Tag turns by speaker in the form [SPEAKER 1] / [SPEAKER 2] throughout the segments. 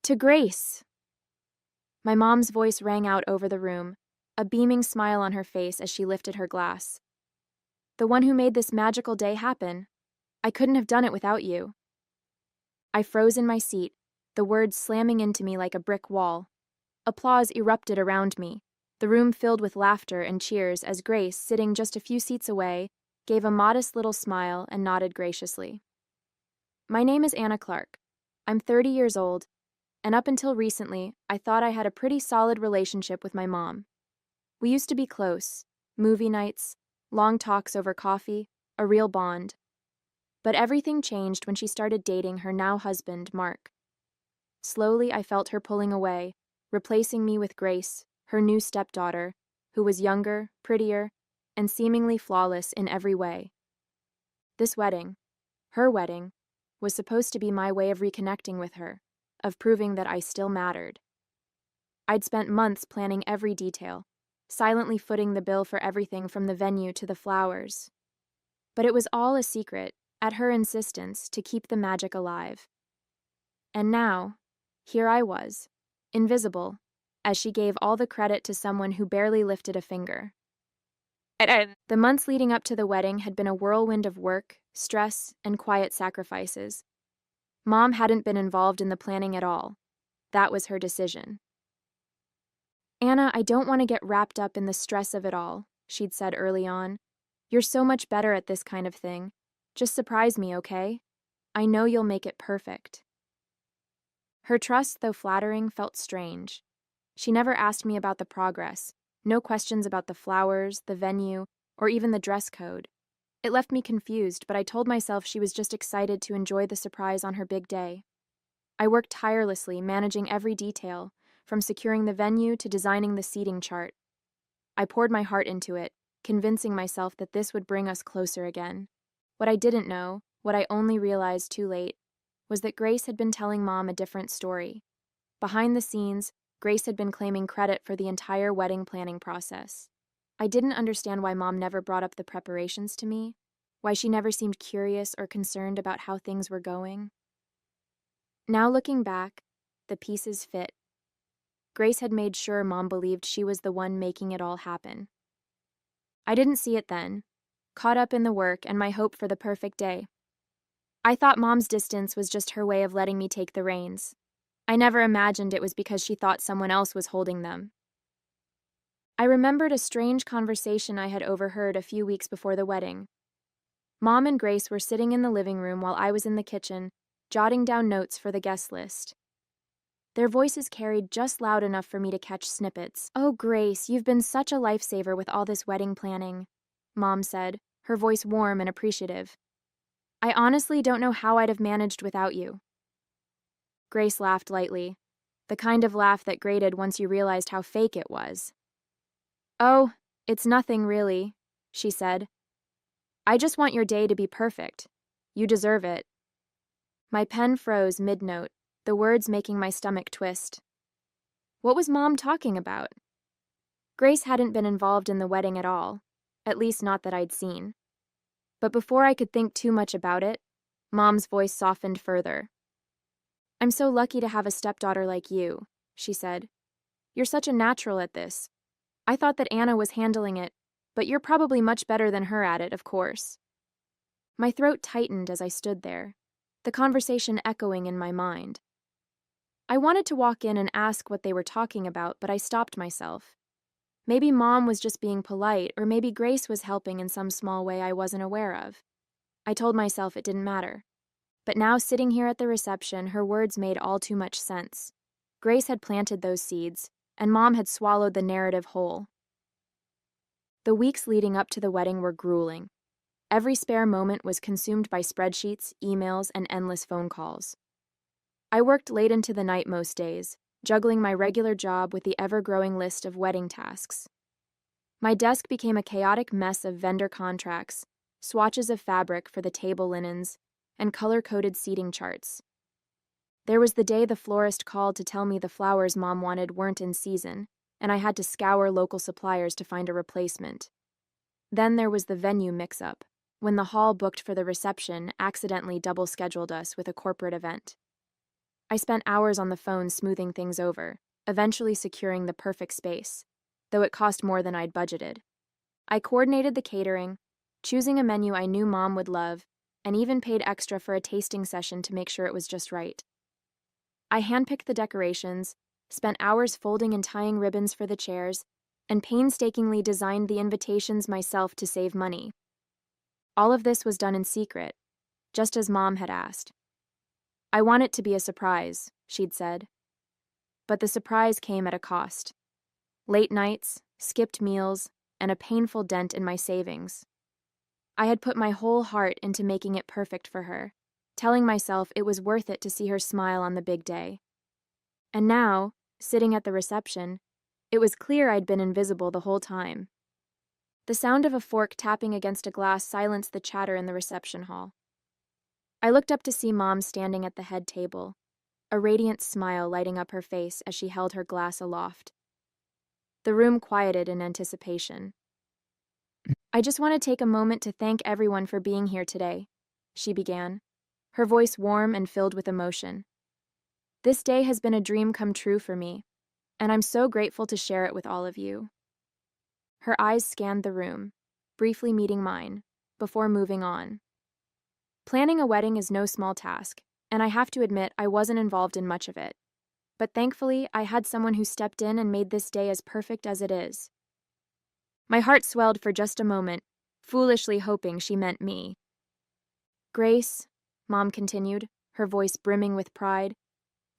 [SPEAKER 1] To Grace! My mom's voice rang out over the room, a beaming smile on her face as she lifted her glass. The one who made this magical day happen. I couldn't have done it without you. I froze in my seat, the words slamming into me like a brick wall. Applause erupted around me, the room filled with laughter and cheers as Grace, sitting just a few seats away, gave a modest little smile and nodded graciously. My name is Anna Clark. I'm 30 years old, and up until recently, I thought I had a pretty solid relationship with my mom. We used to be close, movie nights, long talks over coffee, a real bond. But everything changed when she started dating her now husband, Mark. Slowly, I felt her pulling away, replacing me with Grace, her new stepdaughter, who was younger, prettier, and seemingly flawless in every way. This wedding, her wedding, was supposed to be my way of reconnecting with her, of proving that I still mattered. I'd spent months planning every detail, silently footing the bill for everything from the venue to the flowers. But it was all a secret, at her insistence, to keep the magic alive. And now, here I was, invisible, as she gave all the credit to someone who barely lifted a finger. The months leading up to the wedding had been a whirlwind of work, stress, and quiet sacrifices. Mom hadn't been involved in the planning at all. That was her decision. Anna, I don't want to get wrapped up in the stress of it all, she'd said early on. You're so much better at this kind of thing. Just surprise me, okay? I know you'll make it perfect. Her trust, though flattering, felt strange. She never asked me about the progress, no questions about the flowers, the venue, or even the dress code. It left me confused, but I told myself she was just excited to enjoy the surprise on her big day. I worked tirelessly, managing every detail, from securing the venue to designing the seating chart. I poured my heart into it, convincing myself that this would bring us closer again. What I didn't know, what I only realized too late, was that Grace had been telling Mom a different story. Behind the scenes, Grace had been claiming credit for the entire wedding planning process. I didn't understand why Mom never brought up the preparations to me, why she never seemed curious or concerned about how things were going. Now looking back, the pieces fit. Grace had made sure Mom believed she was the one making it all happen. I didn't see it then, caught up in the work and my hope for the perfect day. I thought Mom's distance was just her way of letting me take the reins. I never imagined it was because she thought someone else was holding them. I remembered a strange conversation I had overheard a few weeks before the wedding. Mom and Grace were sitting in the living room while I was in the kitchen, jotting down notes for the guest list. Their voices carried just loud enough for me to catch snippets. "Oh, Grace, you've been such a lifesaver with all this wedding planning," Mom said, her voice warm and appreciative. "I honestly don't know how I'd have managed without you." Grace laughed lightly, the kind of laugh that grated once you realized how fake it was. "Oh, it's nothing really," she said. "I just want your day to be perfect. You deserve it." My pen froze mid-note, the words making my stomach twist. What was Mom talking about? Grace hadn't been involved in the wedding at all, at least not that I'd seen. But before I could think too much about it, Mom's voice softened further. "I'm so lucky to have a stepdaughter like you," she said. "You're such a natural at this. I thought that Anna was handling it, but you're probably much better than her at it, of course." My throat tightened as I stood there, the conversation echoing in my mind. I wanted to walk in and ask what they were talking about, but I stopped myself. Maybe Mom was just being polite, or maybe Grace was helping in some small way I wasn't aware of. I told myself it didn't matter. But now, sitting here at the reception, her words made all too much sense. Grace had planted those seeds, and Mom had swallowed the narrative whole. The weeks leading up to the wedding were grueling. Every spare moment was consumed by spreadsheets, emails, and endless phone calls. I worked late into the night most days, juggling my regular job with the ever-growing list of wedding tasks. My desk became a chaotic mess of vendor contracts, swatches of fabric for the table linens, and color-coded seating charts. There was the day the florist called to tell me the flowers Mom wanted weren't in season, and I had to scour local suppliers to find a replacement. Then there was the venue mix-up, when the hall booked for the reception accidentally double-scheduled us with a corporate event. I spent hours on the phone smoothing things over, eventually securing the perfect space, though it cost more than I'd budgeted. I coordinated the catering, choosing a menu I knew Mom would love, and even paid extra for a tasting session to make sure it was just right. I handpicked the decorations, spent hours folding and tying ribbons for the chairs, and painstakingly designed the invitations myself to save money. All of this was done in secret, just as Mom had asked. I want it to be a surprise, she'd said. But the surprise came at a cost. Late nights, skipped meals, and a painful dent in my savings. I had put my whole heart into making it perfect for her, telling myself it was worth it to see her smile on the big day. And now, sitting at the reception, it was clear I'd been invisible the whole time. The sound of a fork tapping against a glass silenced the chatter in the reception hall. I looked up to see Mom standing at the head table, a radiant smile lighting up her face as she held her glass aloft. The room quieted in anticipation. I just want to take a moment to thank everyone for being here today, she began, her voice warm and filled with emotion. This day has been a dream come true for me, and I'm so grateful to share it with all of you. Her eyes scanned the room, briefly meeting mine, before moving on. Planning a wedding is no small task, and I have to admit I wasn't involved in much of it. But thankfully, I had someone who stepped in and made this day as perfect as it is. My heart swelled for just a moment, foolishly hoping she meant me. Grace, Mom continued, her voice brimming with pride,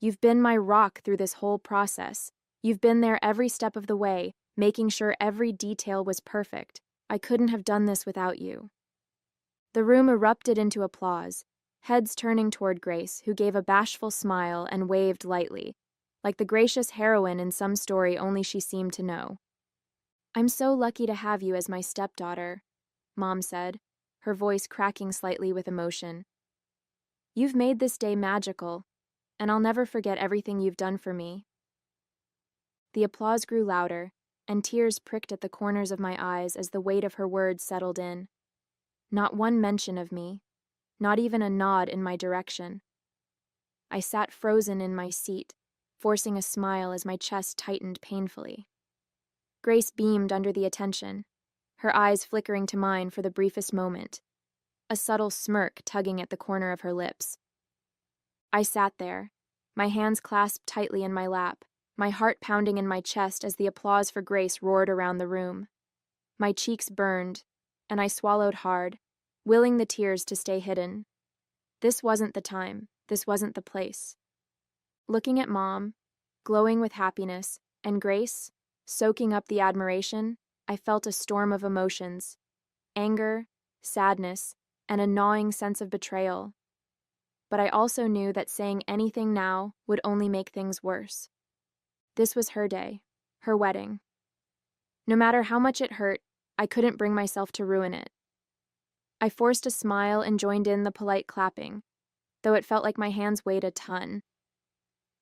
[SPEAKER 1] you've been my rock through this whole process. You've been there every step of the way, making sure every detail was perfect. I couldn't have done this without you. The room erupted into applause, heads turning toward Grace, who gave a bashful smile and waved lightly, like the gracious heroine in some story only she seemed to know. I'm so lucky to have you as my stepdaughter, Mom said, her voice cracking slightly with emotion. You've made this day magical, and I'll never forget everything you've done for me. The applause grew louder, and tears pricked at the corners of my eyes as the weight of her words settled in. Not one mention of me, not even a nod in my direction. I sat frozen in my seat, forcing a smile as my chest tightened painfully. Grace beamed under the attention, her eyes flickering to mine for the briefest moment, a subtle smirk tugging at the corner of her lips. I sat there, my hands clasped tightly in my lap, my heart pounding in my chest as the applause for Grace roared around the room. My cheeks burned, and I swallowed hard, willing the tears to stay hidden. This wasn't the time, this wasn't the place. Looking at Mom, glowing with happiness, and Grace, soaking up the admiration, I felt a storm of emotions, anger, sadness, and a gnawing sense of betrayal. But I also knew that saying anything now would only make things worse. This was her day, her wedding. No matter how much it hurt, I couldn't bring myself to ruin it. I forced a smile and joined in the polite clapping, though it felt like my hands weighed a ton.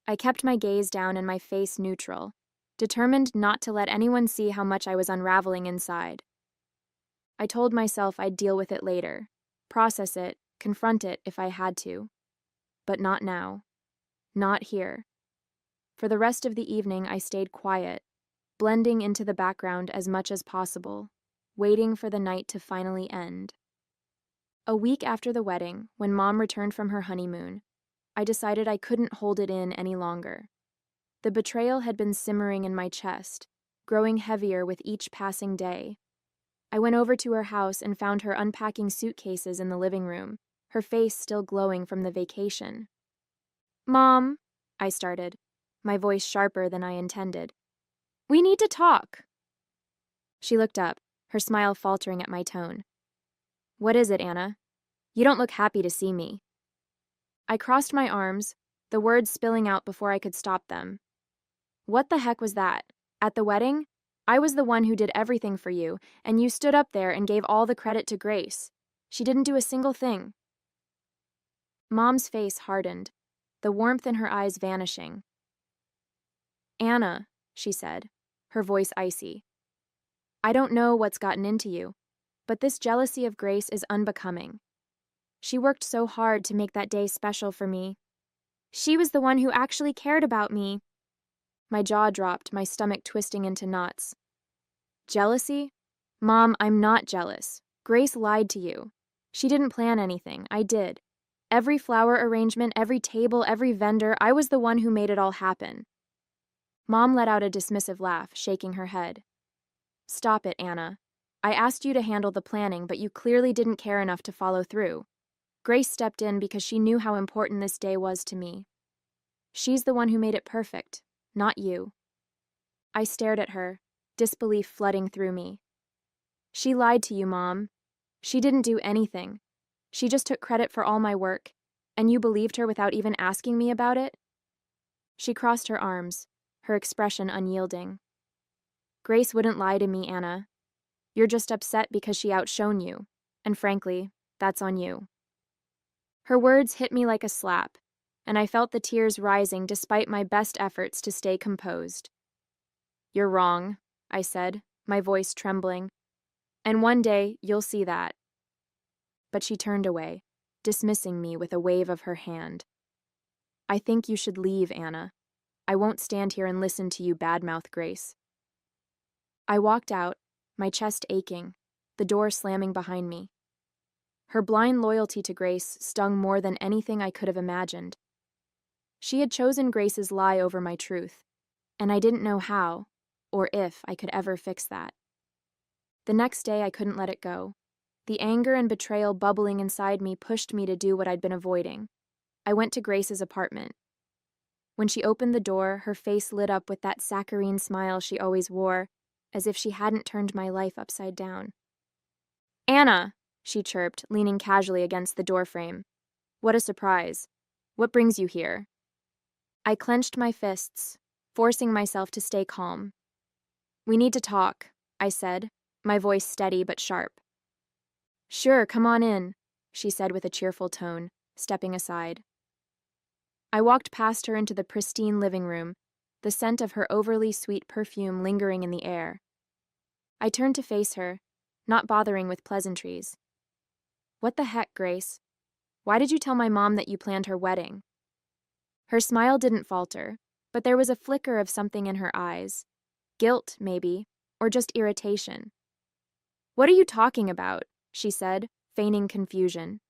[SPEAKER 1] I kept my gaze down and my face neutral, determined not to let anyone see how much I was unraveling inside. I told myself I'd deal with it later, process it, confront it if I had to. But not now. Not here. For the rest of the evening, I stayed quiet, blending into the background as much as possible, waiting for the night to finally end. A week after the wedding, when Mom returned from her honeymoon, I decided I couldn't hold it in any longer. The betrayal had been simmering in my chest, growing heavier with each passing day. I went over to her house and found her unpacking suitcases in the living room, her face still glowing from the vacation. "Mom," I started, my voice sharper than I intended. "We need to talk." She looked up, her smile faltering at my tone. "What is it, Anna? You don't look happy to see me." I crossed my arms, the words spilling out before I could stop them. "What the heck was that? At the wedding? I was the one who did everything for you, and you stood up there and gave all the credit to Grace. She didn't do a single thing." Mom's face hardened, the warmth in her eyes vanishing. "Anna," she said, her voice icy, "I don't know what's gotten into you, but this jealousy of Grace is unbecoming. She worked so hard to make that day special for me. She was the one who actually cared about me. My jaw dropped, my stomach twisting into knots. Jealousy? Mom, I'm not jealous. Grace lied to you. She didn't plan anything. I did. Every flower arrangement, every table, every vendor, I was the one who made it all happen. Mom let out a dismissive laugh, shaking her head. Stop it, Anna. I asked you to handle the planning, but you clearly didn't care enough to follow through. Grace stepped in because she knew how important this day was to me. She's the one who made it perfect, not you. I stared at her, disbelief flooding through me. She lied to you, Mom. She didn't do anything. She just took credit for all my work, and you believed her without even asking me about it? She crossed her arms, her expression unyielding. Grace wouldn't lie to me, Anna. You're just upset because she outshone you, and frankly, that's on you. Her words hit me like a slap, and I felt the tears rising despite my best efforts to stay composed. You're wrong, I said, my voice trembling. And one day, you'll see that. But she turned away, dismissing me with a wave of her hand. I think you should leave, Anna. I won't stand here and listen to you badmouth Grace. I walked out, my chest aching, the door slamming behind me. Her blind loyalty to Grace stung more than anything I could have imagined. She had chosen Grace's lie over my truth, and I didn't know how, or if I could ever fix that. The next day I couldn't let it go. The anger and betrayal bubbling inside me pushed me to do what I'd been avoiding. I went to Grace's apartment. When she opened the door, her face lit up with that saccharine smile she always wore, as if she hadn't turned my life upside down. Anna, she chirped, leaning casually against the doorframe. What a surprise. What brings you here? I clenched my fists, forcing myself to stay calm. We need to talk, I said, my voice steady but sharp. Sure, come on in, she said with a cheerful tone, stepping aside. I walked past her into the pristine living room, the scent of her overly sweet perfume lingering in the air. I turned to face her, not bothering with pleasantries. What the heck, Grace? Why did you tell my mom that you planned her wedding? Her smile didn't falter, but there was a flicker of something in her eyes. Guilt, maybe, or just irritation. What are you talking about? She said, feigning confusion.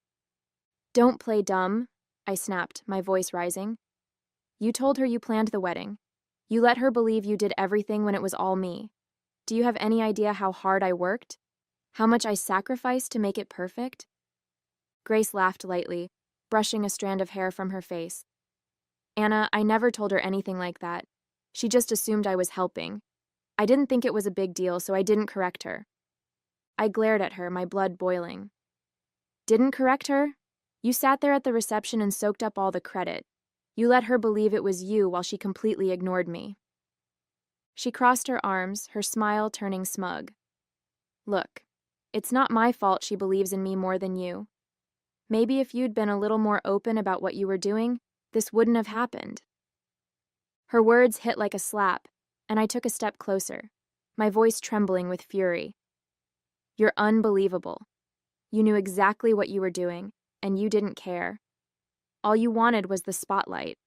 [SPEAKER 1] Don't play dumb, I snapped, my voice rising. You told her you planned the wedding. You let her believe you did everything when it was all me. Do you have any idea how hard I worked? How much I sacrificed to make it perfect? Grace laughed lightly, brushing a strand of hair from her face. Anna, I never told her anything like that. She just assumed I was helping. I didn't think it was a big deal, so I didn't correct her. I glared at her, my blood boiling. Didn't correct her? You sat there at the reception and soaked up all the credit. You let her believe it was you while she completely ignored me. She crossed her arms, her smile turning smug. Look, it's not my fault she believes in me more than you. Maybe if you'd been a little more open about what you were doing, this wouldn't have happened. Her words hit like a slap, and I took a step closer, my voice trembling with fury. You're unbelievable. You knew exactly what you were doing, and you didn't care. All you wanted was the spotlight.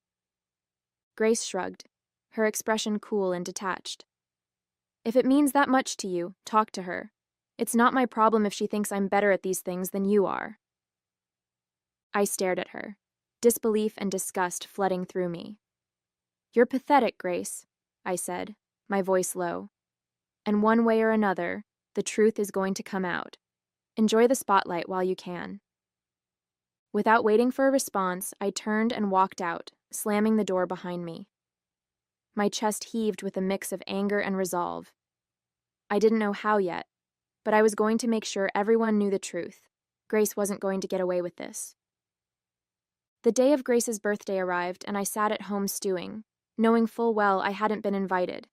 [SPEAKER 1] Grace shrugged, her expression cool and detached. If it means that much to you, talk to her. It's not my problem if she thinks I'm better at these things than you are. I stared at her, disbelief and disgust flooding through me. You're pathetic, Grace, I said, my voice low. And one way or another, the truth is going to come out. Enjoy the spotlight while you can. Without waiting for a response, I turned and walked out, slamming the door behind me. My chest heaved with a mix of anger and resolve. I didn't know how yet, but I was going to make sure everyone knew the truth. Grace wasn't going to get away with this. The day of Grace's birthday arrived, and I sat at home stewing, knowing full well I hadn't been invited.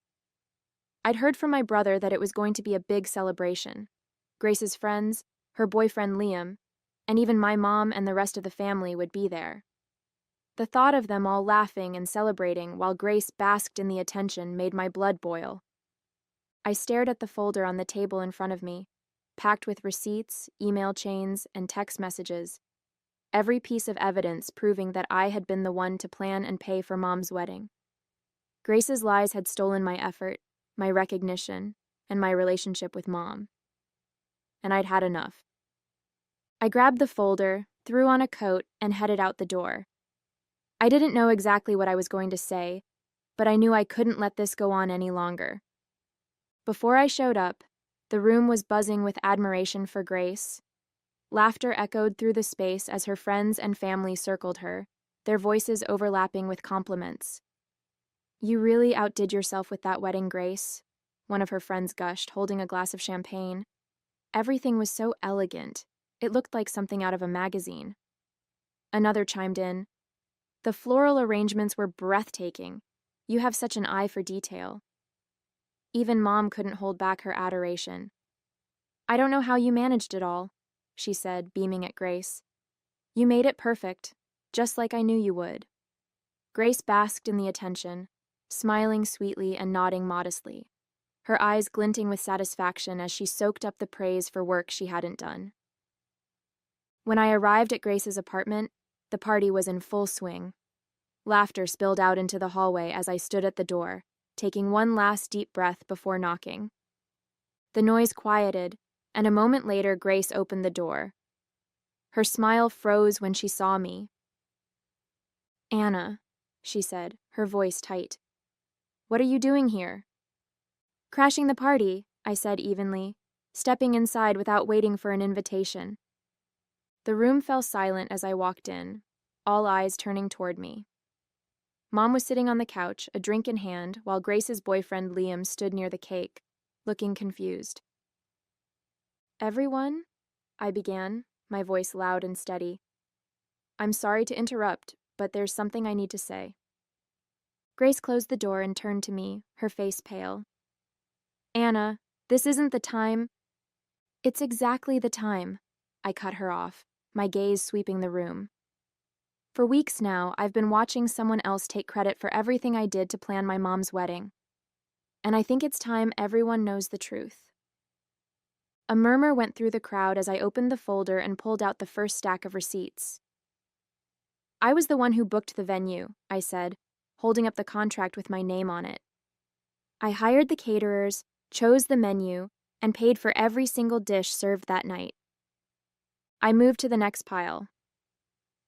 [SPEAKER 1] I'd heard from my brother that it was going to be a big celebration. Grace's friends, her boyfriend Liam, and even my mom and the rest of the family would be there. The thought of them all laughing and celebrating while Grace basked in the attention made my blood boil. I stared at the folder on the table in front of me, packed with receipts, email chains, and text messages. every piece of evidence proving that I had been the one to plan and pay for Mom's wedding. Grace's lies had stolen my effort, my recognition, and my relationship with Mom. And I'd had enough. I grabbed the folder, threw on a coat, and headed out the door. I didn't know exactly what I was going to say, but I knew I couldn't let this go on any longer. Before I showed up, the room was buzzing with admiration for Grace. Laughter echoed through the space as her friends and family circled her, their voices overlapping with compliments. "You really outdid yourself with that wedding, Grace," one of her friends gushed, holding a glass of champagne. "Everything was so elegant. It looked like something out of a magazine." Another chimed in, "The floral arrangements were breathtaking. You have such an eye for detail." Even Mom couldn't hold back her adoration. "I don't know how you managed it all," she said, beaming at Grace. "You made it perfect, just like I knew you would." Grace basked in the attention, smiling sweetly and nodding modestly, her eyes glinting with satisfaction as she soaked up the praise for work she hadn't done. When I arrived at Grace's apartment, the party was in full swing. Laughter spilled out into the hallway as I stood at the door, taking one last deep breath before knocking. The noise quieted, and a moment later Grace opened the door. Her smile froze when she saw me. "Anna," she said, her voice tight. "What are you doing here?" "Crashing the party," I said evenly, stepping inside without waiting for an invitation. The room fell silent as I walked in, all eyes turning toward me. Mom was sitting on the couch, a drink in hand, while Grace's boyfriend Liam stood near the cake, looking confused. "Everyone," I began, my voice loud and steady. "I'm sorry to interrupt, but there's something I need to say." Grace closed the door and turned to me, her face pale. "Anna, this isn't the time." "It's exactly the time," I cut her off, my gaze sweeping the room. "For weeks now, I've been watching someone else take credit for everything I did to plan my mom's wedding. And I think it's time everyone knows the truth." A murmur went through the crowd as I opened the folder and pulled out the first stack of receipts. "I was the one who booked the venue," I said, holding up the contract with my name on it. "I hired the caterers, chose the menu, and paid for every single dish served that night." I moved to the next pile.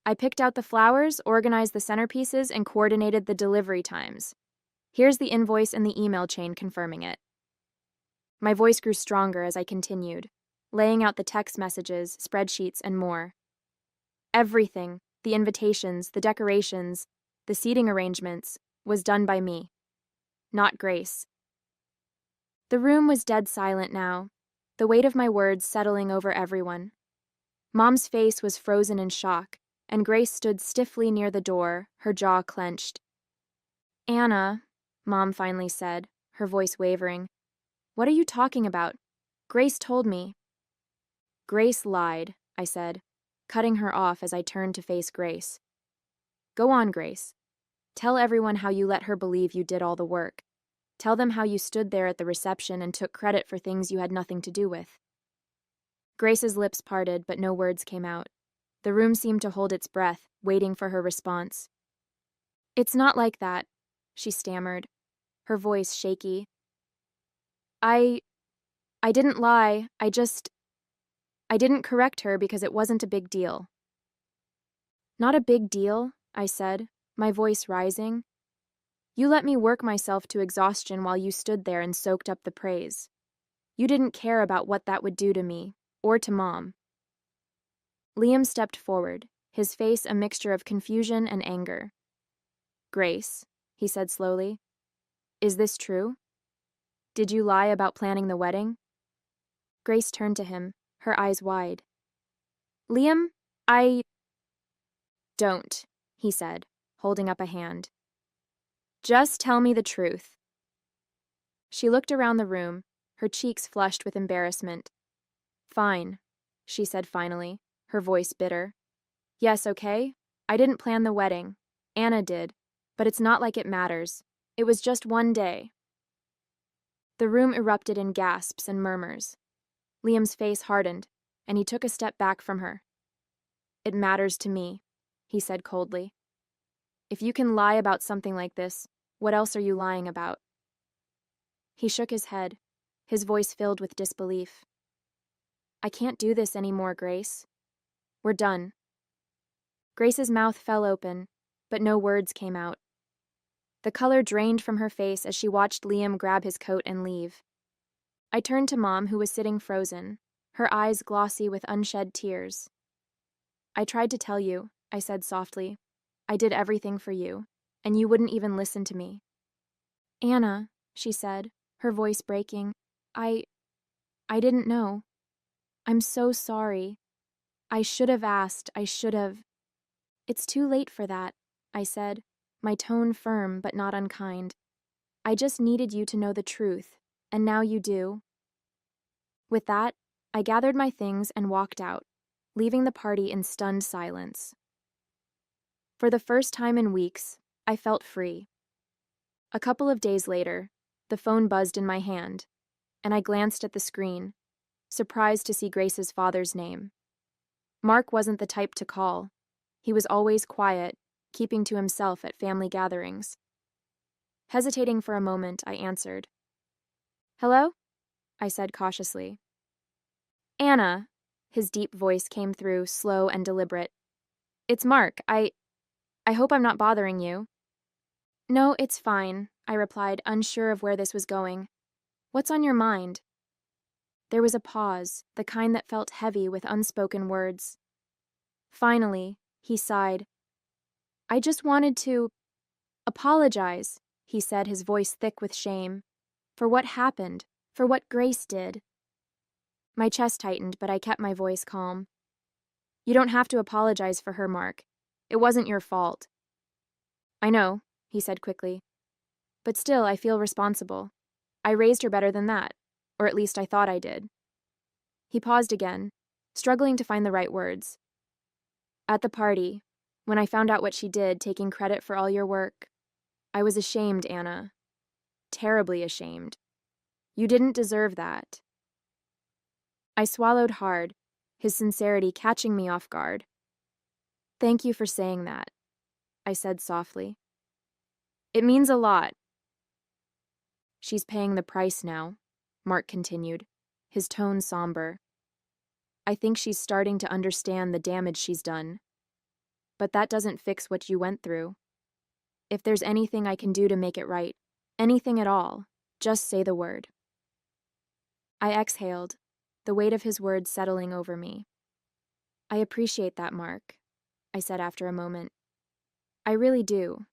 [SPEAKER 1] "I picked out the flowers, organized the centerpieces, and coordinated the delivery times. Here's the invoice and the email chain confirming it." My voice grew stronger as I continued, laying out the text messages, spreadsheets, and more. Everything, the invitations, the decorations, the seating arrangements, was done by me, not Grace. The room was dead silent now, the weight of my words settling over everyone. Mom's face was frozen in shock, and Grace stood stiffly near the door, her jaw clenched. "Anna," Mom finally said, her voice wavering, "what are you talking about? Grace told me." "Grace lied," I said, cutting her off as I turned to face Grace. "Go on, Grace. Tell everyone how you let her believe you did all the work. Tell them how you stood there at the reception and took credit for things you had nothing to do with." Grace's lips parted, but no words came out. The room seemed to hold its breath, waiting for her response. "It's not like that," she stammered, her voice shaky. I didn't lie, I didn't correct her because it wasn't a big deal." "Not a big deal," I said, my voice rising. "You let me work myself to exhaustion while you stood there and soaked up the praise. You didn't care about what that would do to me, or to Mom." Liam stepped forward, his face a mixture of confusion and anger. "Grace," he said slowly, "is this true? Did you lie about planning the wedding?" Grace turned to him, her eyes wide. "Liam, I..." "Don't," he said, holding up a hand. "Just tell me the truth." She looked around the room, her cheeks flushed with embarrassment. "Fine," she said finally, her voice bitter. "Yes, okay? I didn't plan the wedding. Anna did, but it's not like it matters. It was just one day." The room erupted in gasps and murmurs. Liam's face hardened, and he took a step back from her. It matters to me, he said coldly. If you can lie about something like this, what else are you lying about? He shook his head, his voice filled with disbelief. I can't do this anymore, Grace. We're done. Grace's mouth fell open, but no words came out. The color drained from her face as she watched Liam grab his coat and leave. I turned to Mom, who was sitting frozen, her eyes glossy with unshed tears. I tried to tell you, I said softly. I did everything for you, and you wouldn't even listen to me. Anna, she said, her voice breaking, I didn't know. I'm so sorry. I should have asked, I should have. It's too late for that, I said, my tone firm but not unkind. I just needed you to know the truth, and now you do. With that, I gathered my things and walked out, leaving the party in stunned silence. For the first time in weeks, I felt free. A couple of days later, the phone buzzed in my hand, and I glanced at the screen, surprised to see Grace's father's name. Mark wasn't the type to call. He was always quiet, keeping to himself at family gatherings. Hesitating for a moment, I answered. Hello? I said cautiously. Anna, his deep voice came through, slow and deliberate. It's Mark. I hope I'm not bothering you. No, it's fine, I replied, unsure of where this was going. What's on your mind? There was a pause, the kind that felt heavy with unspoken words. Finally, he sighed. I just wanted to apologize, he said, his voice thick with shame, for what happened, for what Grace did. My chest tightened, but I kept my voice calm. You don't have to apologize for her, Mark. It wasn't your fault. I know, he said quickly. But still, I feel responsible. I raised her better than that, or at least I thought I did. He paused again, struggling to find the right words. At the party, when I found out what she did, taking credit for all your work, I was ashamed, Anna. Terribly ashamed. You didn't deserve that. I swallowed hard, his sincerity catching me off guard. Thank you for saying that, I said softly. It means a lot. She's paying the price now, Mark continued, his tone somber. I think she's starting to understand the damage she's done. But that doesn't fix what you went through. If there's anything I can do to make it right, anything at all, just say the word. I exhaled, the weight of his words settling over me. I appreciate that, Mark, I said after a moment. I really do.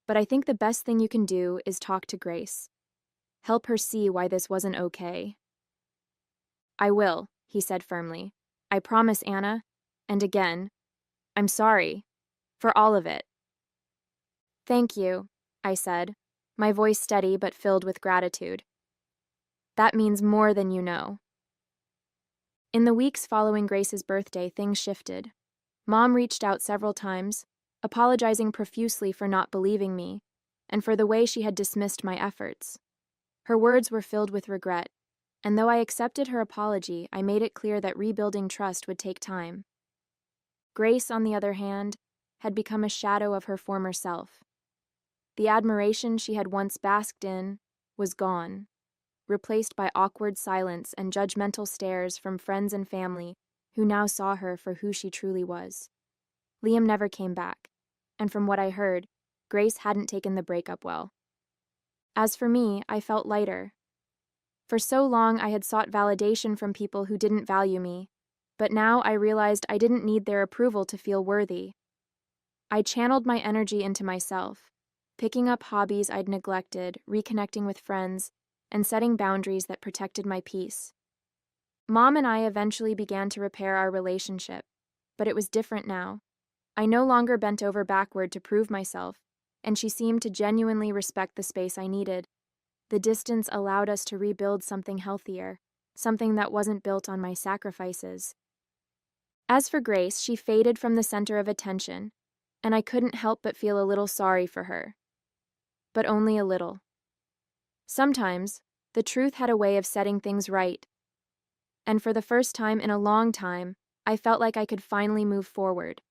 [SPEAKER 1] But I think the best thing you can do is talk to Grace. Help her see why this wasn't okay. I will, he said firmly. I promise, Anna. And again, I'm sorry. For all of it. Thank you, I said, my voice steady but filled with gratitude. That means more than you know. In the weeks following Grace's birthday, things shifted. Mom reached out several times, apologizing profusely for not believing me, and for the way she had dismissed my efforts. Her words were filled with regret, and though I accepted her apology, I made it clear that rebuilding trust would take time. Grace, on the other hand, had become a shadow of her former self. The admiration she had once basked in was gone, replaced by awkward silence and judgmental stares from friends and family who now saw her for who she truly was. Liam never came back, and from what I heard, Grace hadn't taken the breakup well. As for me, I felt lighter. For so long I had sought validation from people who didn't value me, but now I realized I didn't need their approval to feel worthy. I channeled my energy into myself, picking up hobbies I'd neglected, reconnecting with friends, and setting boundaries that protected my peace. Mom and I eventually began to repair our relationship, but it was different now. I no longer bent over backward to prove myself, and she seemed to genuinely respect the space I needed. The distance allowed us to rebuild something healthier, something that wasn't built on my sacrifices. As for Grace, she faded from the center of attention, and I couldn't help but feel a little sorry for her. But only a little. Sometimes, the truth had a way of setting things right. And for the first time in a long time, I felt like I could finally move forward.